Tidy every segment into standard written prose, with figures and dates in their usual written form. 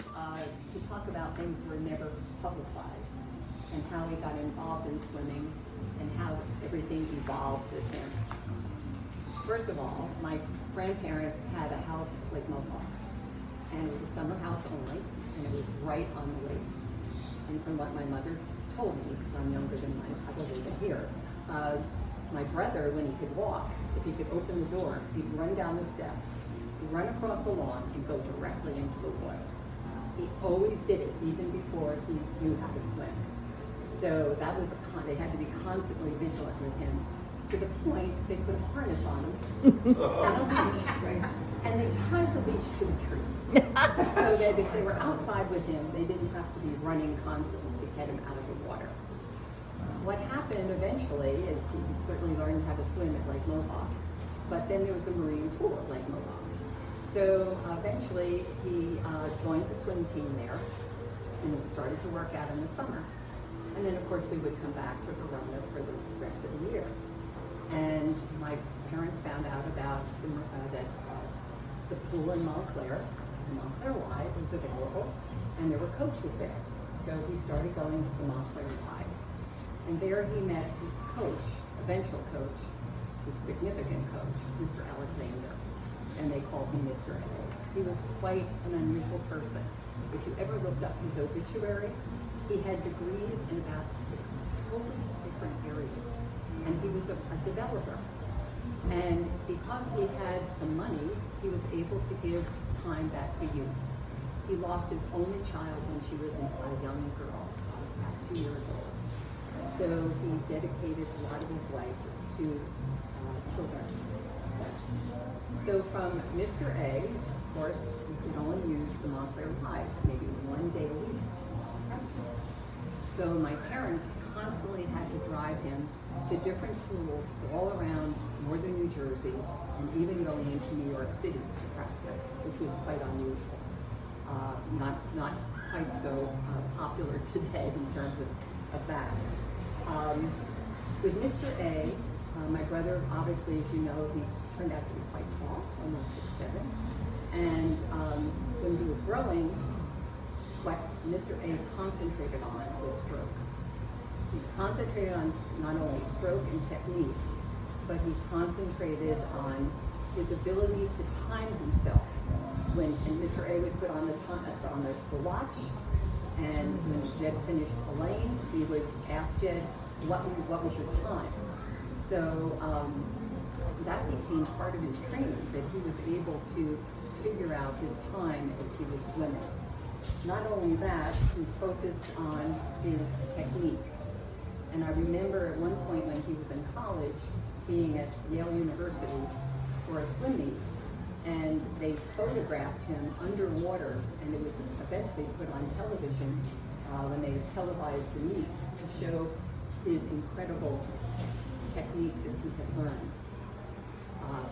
to talk about things that were never publicized and how he got involved in swimming and how everything evolved with him. First of all, my grandparents had a house at Lake Mohawk, and it was a summer house only, and it was right on the lake. And from what my mother told me, because I'm younger than I wasn't even here, my brother, when he could walk, if he could open the door, he'd run down the steps, he'd run across the lawn, and go directly into the water. He always did it, even before he knew how to swim. So that was they had to be constantly vigilant with him, to the point they put a harness on him and a leash, right? And they tied the leash to the tree, so that if they were outside with him, they didn't have to be running constantly to get him out of the water. What happened eventually is he certainly learned how to swim at Lake Mohawk, but then there was a marine pool at Lake Mohawk. So eventually he joined the swim team there and started to work out in the summer. And then of course we would come back to Verona for the rest of the year. And my parents found out about that the pool in Montclair Y was available, and there were coaches there. So he started going to the Montclair Y. And there he met his coach, eventual coach, his significant coach, Mr. Alexander. And they called him Mr. A. He was quite an unusual person. If you ever looked up his obituary, he had degrees in about 6 totally different areas. And he was a developer. And because he had some money, he was able to give time back to youth. He lost his only child when she was a young girl, about 2 years old. So he dedicated a lot of his life to children. So from Mr. A, of course, we could only use the Montclair Y, maybe 1 day a week to practice. So my parents constantly had to drive him to different pools all around northern New Jersey, and even going into New York City to practice, which was quite unusual. Not quite so popular today in terms of that. With Mr. A, my brother, obviously, as you know, he turned out to be quite tall, almost 6'7". And when he was growing, what Mr. A concentrated on was stroke. He's concentrated on not only stroke and technique, but he concentrated on his ability to time himself. And Mr. A would put on the watch, and when Jed finished a lane, he would ask Jed, what was your time? So that became part of his training, that he was able to figure out his time as he was swimming. Not only that, he focused on his technique. And I remember at one point when he was in college, being at Yale University for a swim meet, and they photographed him underwater, and it was eventually put on television when they televised the meet to show his incredible technique that he had learned.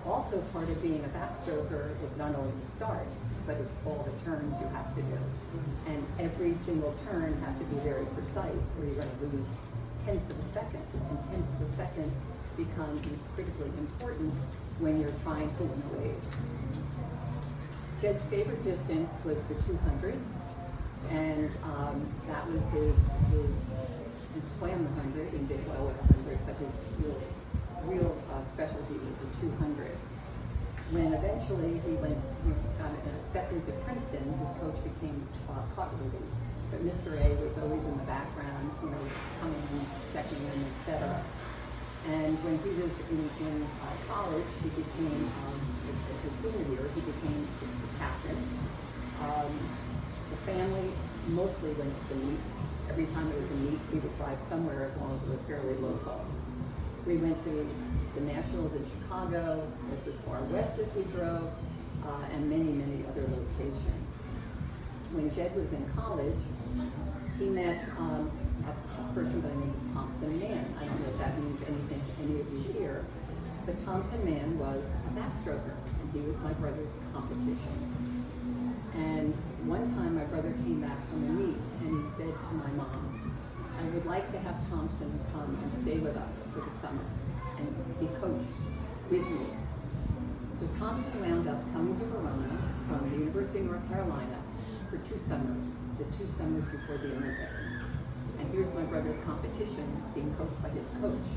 Also, part of being a backstroker is not only the start, but it's all the turns you have to do. And every single turn has to be very precise, or you're going to lose tenths of a second. And tenths of a second become critically important when you're trying to win a race. Jed's favorite distance was the 200, and that was he swam the 100 and did well with 100, but his real specialty was the 200. When eventually he got an acceptance at Princeton, his coach became caught moving. But Mr. A was always in the background, coming in, checking in, etc. And when he was in college, he became, his senior year, he became the captain. The family mostly went to the meets. Every time there was a meet, we would drive somewhere as long as it was fairly local. We went to the Nationals in Chicago, that's as far west as we drove, and many, many other locations. When Jed was in college, he met a person by the name of Thompson Mann. I don't know if that means anything to any of you here, but Thompson Mann was a backstroker, and he was my brother's competition. And one time my brother came back from a meet, and he said to my mom, I would like to have Thompson come and stay with us for the summer and be coached with me. So Thompson wound up coming to Verona from the University of North Carolina for 2 summers, the 2 summers before the Olympics. And here's my brother's competition being coached by his coach.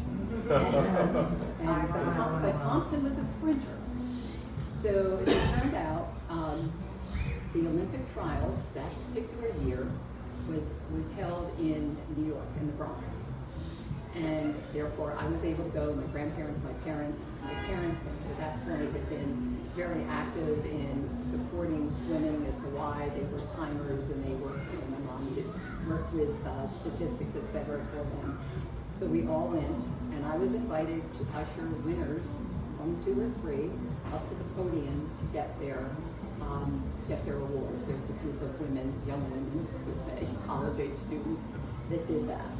But Thompson was a sprinter. So as it turned out, the Olympic trials that particular year was held in New York, in the Bronx. And therefore I was able to go, my grandparents, my parents at that point had been very active in supporting swimming at the Y. They were timers and they worked, my mom worked with statistics, etc. for them. So we all went, and I was invited to usher winners, 1, 2, or 3, up to the podium to get their awards. There was a group of women, young women, would say, college-age students, that did that.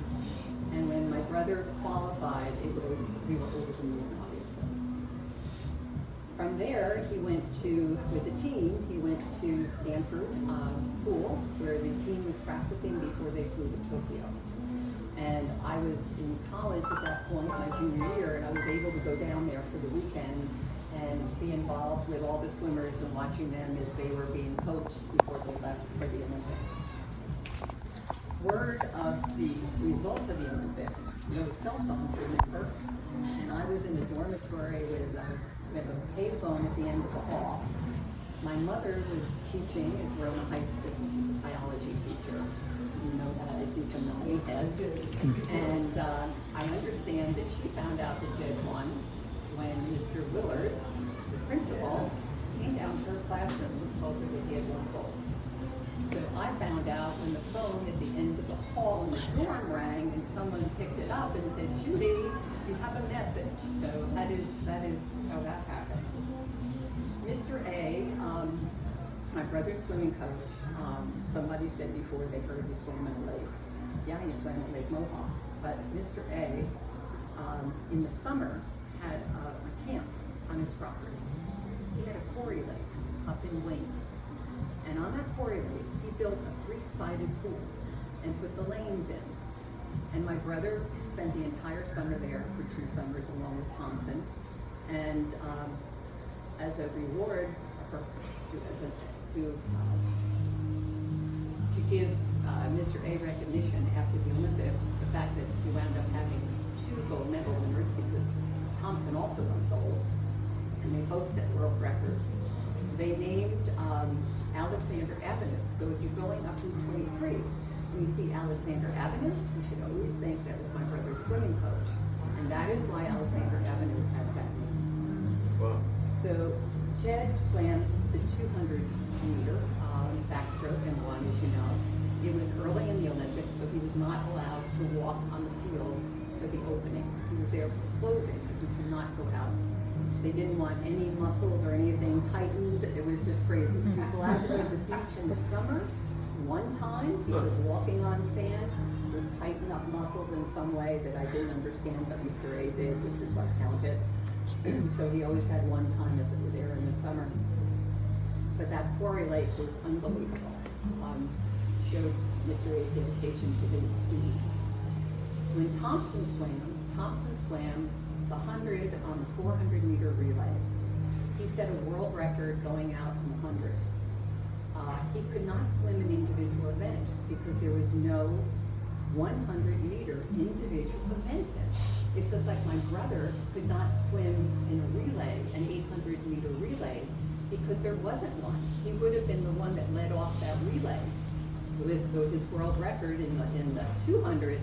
And when my brother qualified, we were over the moon, obviously. From there, he went to, with the team, he went to Stanford pool, where the team was practicing before they flew to Tokyo. And I was in college at that point, my junior year, and I was able to go down there for the weekend and be involved with all the swimmers and watching them as they were being coached before they left for the Olympics. Word of the results of the Olympics, no cell phones, remember? And I was in a dormitory with a payphone at the end of the hall. My mother was teaching at Verona High School, biology teacher. You know that, I see some nodding heads. And I understand that she found out that Jed won when Mr. Willard, the principal, came down to her classroom and told her that he had won gold. So I found out when the phone at the end of the hall in the dorm rang and someone picked it up and said, "Judy, you have a message." So that is how that happened. Mr. A, my brother's swimming coach, somebody said before they heard he swam in a lake. Yeah, he swam in Lake Mohawk. But Mr. A, in the summer, had a camp on his property. He had a quarry lake up in Wayne. And on that quarry lake, he built a 3-sided pool and put the lanes in. And my brother spent the entire summer there for 2 summers along with Thompson. And as a reward to give Mr. A recognition after the Olympics, the fact that he wound up having 2 gold medal winners, because Thompson also won gold, and they both set world records. They named Alexander Avenue. So if you're going up Route 23 and you see Alexander Avenue, you should always think that was my brother's swimming coach. And that is why Alexander Avenue has that name. Wow. So Jed swam the 200-meter backstroke and won, as you know. It was early in the Olympics, so he was not allowed to walk on the field for the opening. He was there for closing, but he could not go out. They didn't want any muscles or anything tightened. It was just crazy. He was allowed to go to the beach in the summer one time because walking on sand would tighten up muscles in some way that I didn't understand, but Mr. A did, which is what counted. So he always had one time that they were there in the summer. But that quarry lake was unbelievable. Showed Mr. A's dedication to his students. When Thompson swam the 100 on the 400-meter relay. He set a world record going out in the 100. He could not swim an individual event because there was no 100-meter individual event. It's just like my brother could not swim in a relay, an 800-meter relay, because there wasn't one. He would have been the one that led off that relay with his world record in the 200,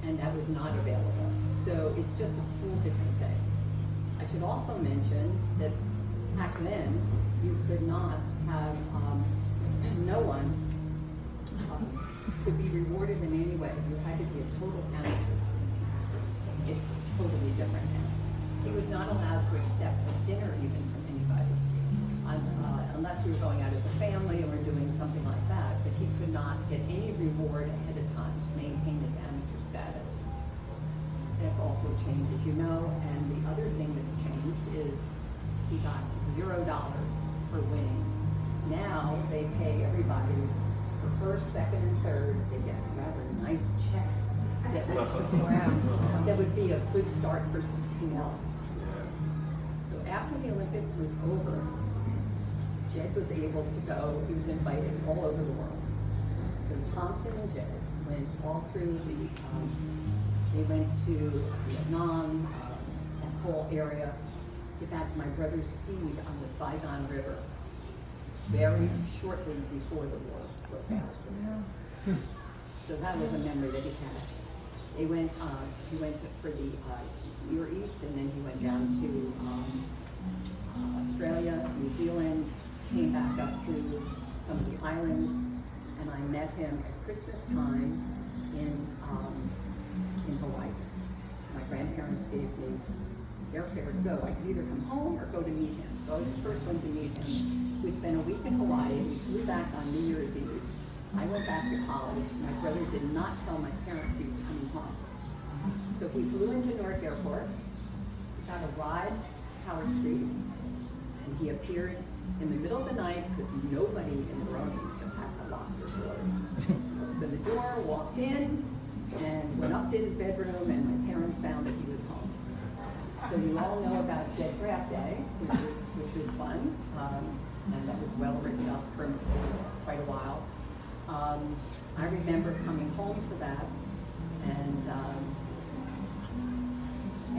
and that was not available. So it's just a whole different thing. I should also mention that back then, you could not have, no one could be rewarded in any way. You had to be a total amateur. It's totally different now. He was not allowed to accept a dinner even from anybody, unless we were going out as a family and we're doing something like that, but he could not get any reward ahead of time to maintain his amateur status. That's also changed, as you know, and the other thing that's changed is he got $0 for winning. Now they pay everybody for first, second, and third. They get a rather nice check. That would be a good start for something else. So after the Olympics was over, Jed was able to go, he was invited all over the world. So Thompson and Jed went all through they went to Vietnam, that whole area. In fact, my brother skied on the Saigon River very shortly before the war broke out. So that was a memory that he had. He went for the Near East, and then he went down to Australia, New Zealand, came back up through some of the islands, and I met him at Christmas time in Hawaii. My grandparents gave me airfare to go. I could either come home or go to meet him. So I was the first one to meet him. We spent a week in Hawaii. We flew back on New Year's Eve. I went back to college. My brother did not tell my parents he was coming home. So he flew into Newark Airport, got a ride to Howard Street, and he appeared in the middle of the night because nobody in Verona used to have to lock their doors. Opened the door, walked in, and went up to his bedroom, and my parents found that he was home. So you all know about Jed Graef Day, which was fun, and that was well written up for quite a while. I remember coming home for that, and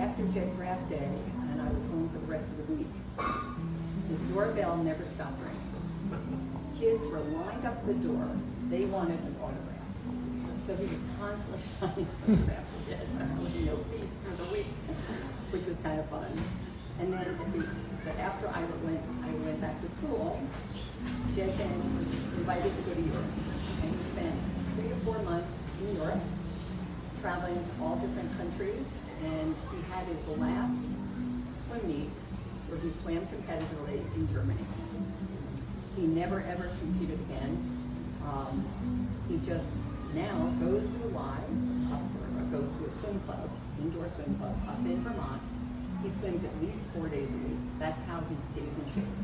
after Jed Graef Day, and I was home for the rest of the week, the doorbell never stopped ringing. Kids were lined up at the door. They wanted an autograph. So he was constantly signing autographs of Jed, absolutely no fees for the week, which was kind of fun. And then after I went back to school, Jed then was invited to go to Europe. And he spent 3 to 4 months in Europe, traveling to all different countries. And he had his last swim meet where he swam competitively in Germany. He never ever competed again. He just now goes to the Y, or goes to a swim club, indoor swim club up in Vermont. He swims at least 4 days a week. That's how he stays in shape.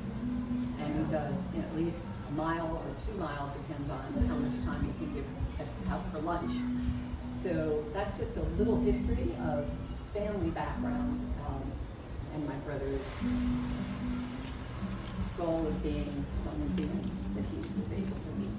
And he does at least a mile or 2 miles, depends on how much time he can give out for lunch. So that's just a little history of family background and my brother's goal of being an Olympian that he was able to meet.